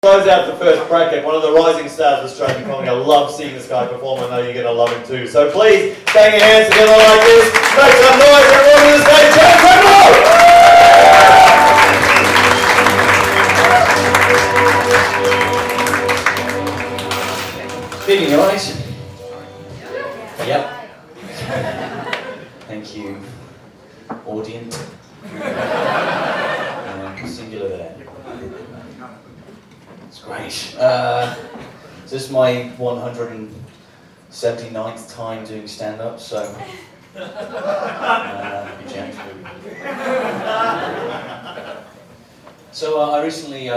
Close out the first bracket, one of the rising stars of Australian comedy. I love seeing this guy perform. I know you're going to love him too. So please, bang your hands together like this. Make some noise, everyone to the stage. Twemlow! Speaking your eyes. Yep. Thank you, audience. Singular there. It's great. This is my 179th time doing stand-up, so be gentle. So I recently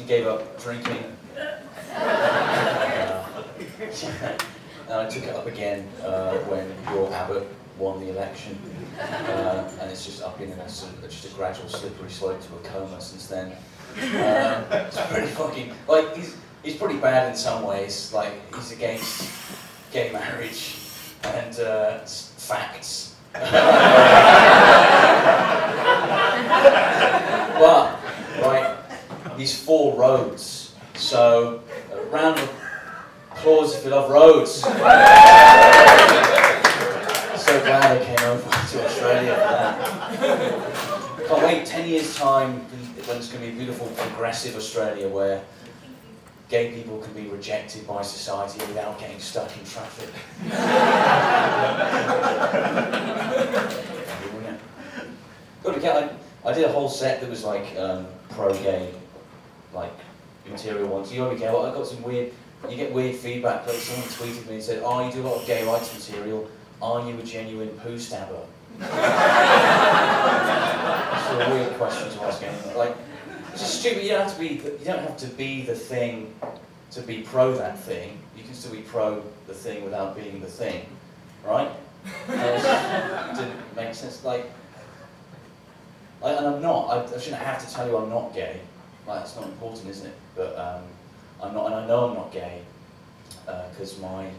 gave up drinking. And I took it up again when your Abbott won the election, and it's just up in just a gradual slippery slope to a coma since then. It's pretty fucking, like, he's pretty bad in some ways. Like, he's against gay marriage and facts. But, right, he's for roads, so a round of applause if you love roads. So glad I came over to Australia for that. Can't wait 10 years' time when it's going to be a beautiful, progressive Australia where gay people can be rejected by society without getting stuck in traffic. I did a whole set that was like pro-gay, like material once. You already get. I got some weird. You get weird feedback. Like someone tweeted me and said, "Oh, you do a lot of gay rights material. Are you a genuine poo stabber?" Sort of weird questions to ask anyone. Like, it's just stupid. You don't have to be the thing to be pro that thing. You can still be pro the thing without being the thing, right? It didn't make sense. Like, and I'm not. I shouldn't have to tell you I'm not gay. Like, it's not important, isn't it? But I'm not, and I know I'm not gay because my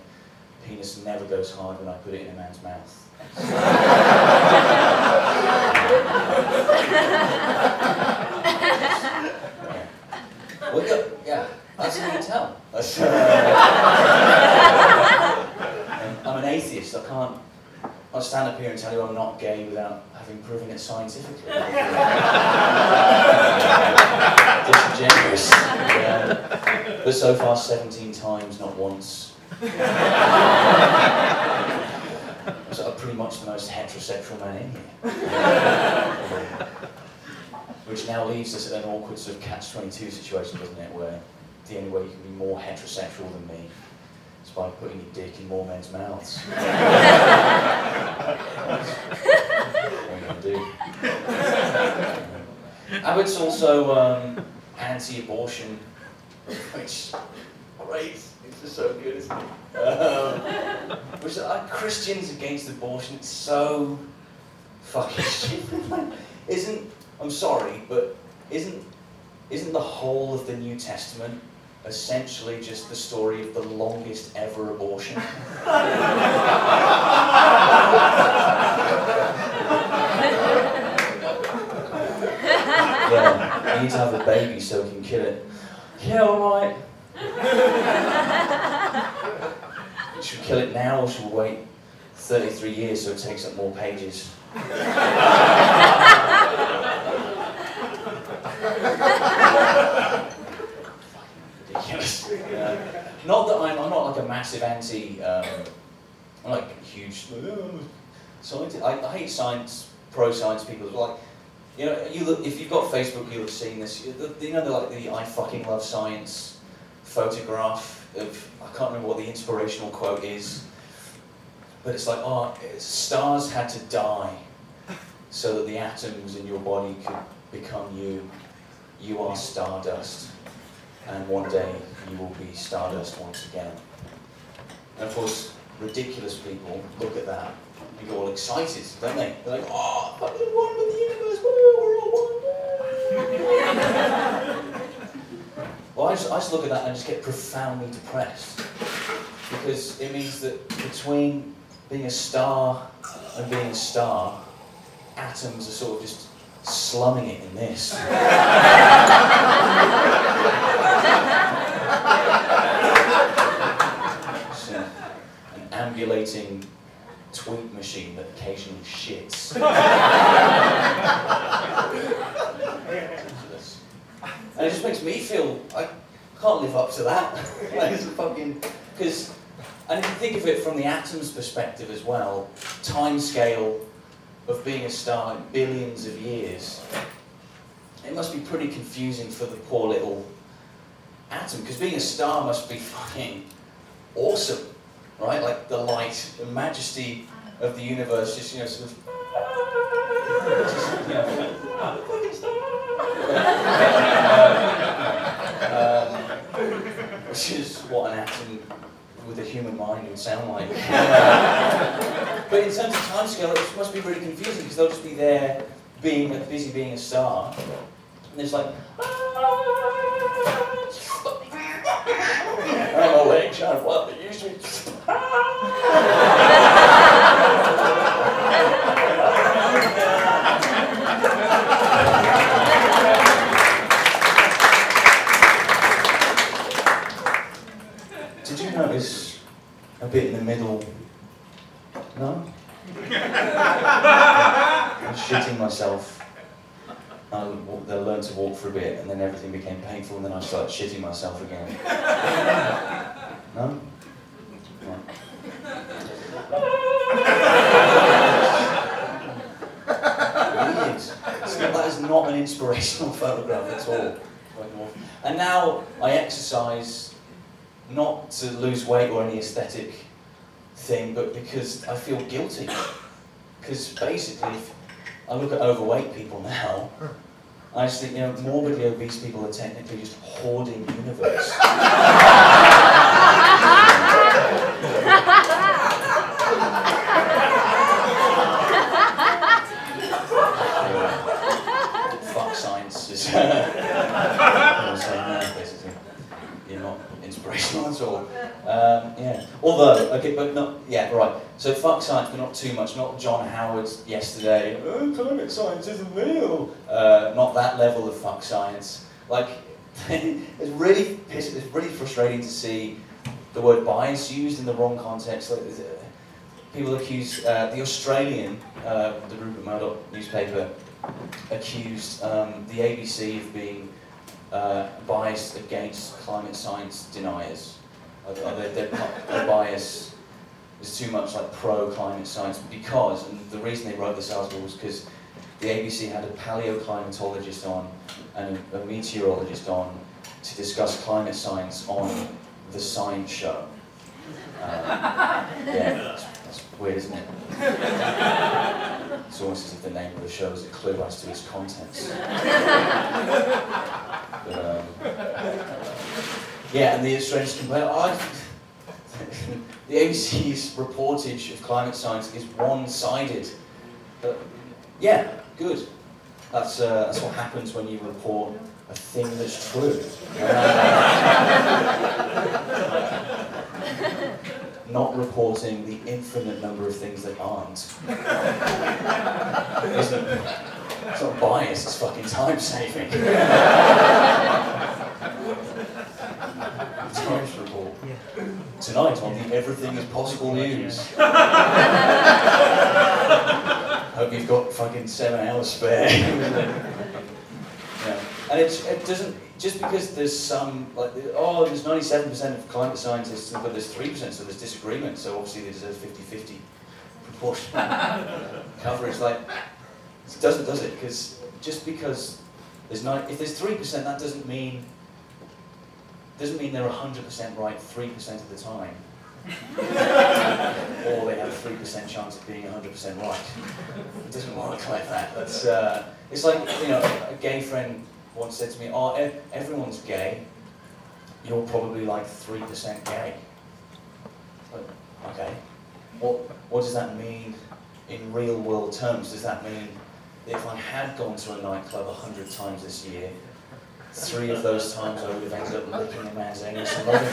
penis never goes hard when I put it in a man's mouth. Well, yeah, that's how you tell. I'm an atheist. I'll stand up here and tell you I'm not gay without having proven it scientifically. Disingenuous. Yeah. But so far 17 times, not once. So I'm pretty much the most heterosexual man in here. Which now leaves us at an awkward sort of catch-22 situation, doesn't it? Where the only way you can be more heterosexual than me is by putting your dick in more men's mouths. What are you going to do? Abbott's also anti-abortion, which, great, it's just so good, isn't it? Which Christians against abortion, it's so fucking stupid. I'm sorry, but isn't the whole of the New Testament essentially just the story of the longest ever abortion? Yeah, you need to have a baby so we can kill it. Yeah, alright. Should we kill it now or should we wait 33 years so it takes up more pages? Ridiculous. Not that I'm not like a massive anti, I'm like a huge scientist. I hate science, pro-science people. Like, you know, if you've got Facebook, you'll have seen this. You know, the "I fucking love science" photograph of, I can't remember what the inspirational quote is, but it's like, oh, stars had to die so that the atoms in your body could become you. You are stardust, and one day you will be stardust once again. And of course, ridiculous people look at that and get all excited, don't they? They're like, oh, fucking one with the universe, we're all one. Well, I just look at that and just get profoundly depressed, because it means that between being a star and being a star, atoms are sort of just slumming it in this. Ridiculous. And it just makes me feel, I can't live up to that. Like, it's fucking, because, and if you think of it from the Atom's perspective as well, time scale of being a star in billions of years, it must be pretty confusing for the poor little Atom, because being a star must be fucking awesome, right? Like the light, the majesty of the universe, just, you know, sort of, just, you know, fucking star. Which is what an atom with a human mind would sound like. But in terms of timescale, it must be really confusing because they'll just be there, busy being a star, and it's like, oh, my legs aren't what they used to be. Did you notice a bit in the middle? No? I'm shitting myself. I learned to walk for a bit, and then everything became painful, and then I started shitting myself again. No? Right. Weird. That is not an inspirational photograph at all. And now I exercise not to lose weight or any aesthetic thing, but because I feel guilty. Because basically, if I look at overweight people now, I just think, you know, morbidly obese people are technically just hoarding the universe. Fuck science is what I'm saying there, basically. You're not inspirational at all. Yeah. Although, okay, but not, yeah, right. So fuck science, but not too much. Not John Howard yesterday, oh, climate science isn't real. Not that level of fuck science. Like, it's really frustrating to see the word bias used in the wrong context. Like, people accuse, the Australian, the Rupert Murdoch newspaper, accused the ABC of being biased against climate science deniers. Their bias is too much like pro-climate science because, and the reason they wrote this article was because the ABC had a paleoclimatologist on and a meteorologist on to discuss climate science on The Science Show. Yeah, that's weird, isn't it? It's almost as if the name of the show is a clue as to its contents. But, yeah, and the Australians complain, the ABC's reportage of climate science is one-sided. Yeah, good. That's what happens when you report a thing that's true. Not reporting the infinite number of things that aren't. It's not bias, it's fucking time-saving. Times report. Tonight on the Everything is Possible news. Hope you've got fucking 7 hours spare. Yeah. And it doesn't, just because there's some, like, oh, there's 97% of climate scientists, but there's 3%, so there's disagreement, so obviously they deserve 50-50 proportion coverage. Like, it doesn't, does it? Because just because there's if there's 3%, that doesn't mean they're 100% right 3% of the time. Or they have a 3% chance of being 100% right. It doesn't work like that. That's, it's like, you know, a gay friend once said to me, oh, everyone's gay. You're probably like 3% gay. But, okay. What does that mean in real world terms? Does that mean that if I had gone to a nightclub 100 times this year, 3 of those times I would have ended up licking a man's anus and loving him?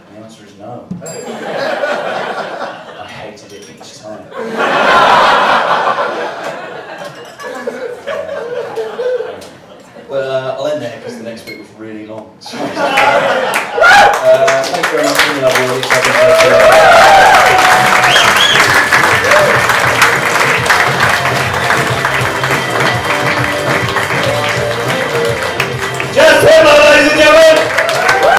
The answer is no. I hated it each time. But I'll end there because the next bit was really long. Thank you very much for the lovely audience.